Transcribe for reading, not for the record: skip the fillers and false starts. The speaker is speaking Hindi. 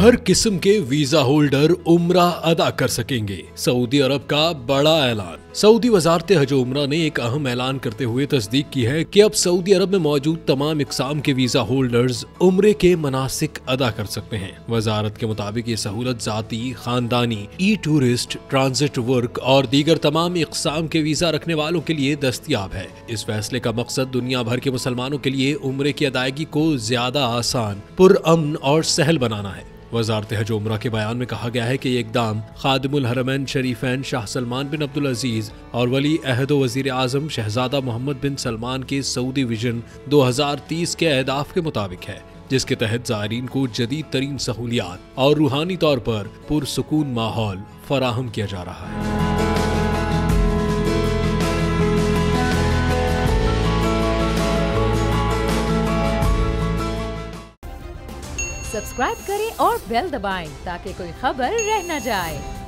हर किस्म के वीजा होल्डर उम्रा अदा कर सकेंगे। सऊदी अरब का बड़ा ऐलान। सऊदी वजारत हज उम्रा ने एक अहम ऐलान करते हुए तस्दीक की है कि अब सऊदी अरब में मौजूद तमाम इकसाम के वीजा होल्डर्स उम्रे के मनासिक अदा कर सकते हैं। वजारत के मुताबिक ये सहूलत जाती, खानदानी, ई टूरिस्ट, ट्रांजिट वर्क और दीगर तमाम इकसाम के वीजा रखने वालों के लिए दस्तयाब है। इस फैसले का मकसद दुनिया भर के मुसलमानों के लिए उम्रे की अदायगी को ज्यादा आसान, पुरअमन और सहल बनाना है। वजारत हज उम्रा के बयान में कहा गया है कि ये इकदाम खादिमुल हरमैन शरीफैन शाह सलमान बिन अब्दुल अजीज और वली अहद वजीर आजम शहजादा मोहम्मद बिन सलमान के सऊदी विजन 2030 के अहदाफ के मुताबिक है, जिसके तहत ज़ायरीन को जदीद तरीन सहूलियात और रूहानी तौर पर पुरसुकून माहौल फराहम किया जा रहा है। सब्सक्राइब करें और बेल दबाएं ताकि कोई खबर रह न जाए।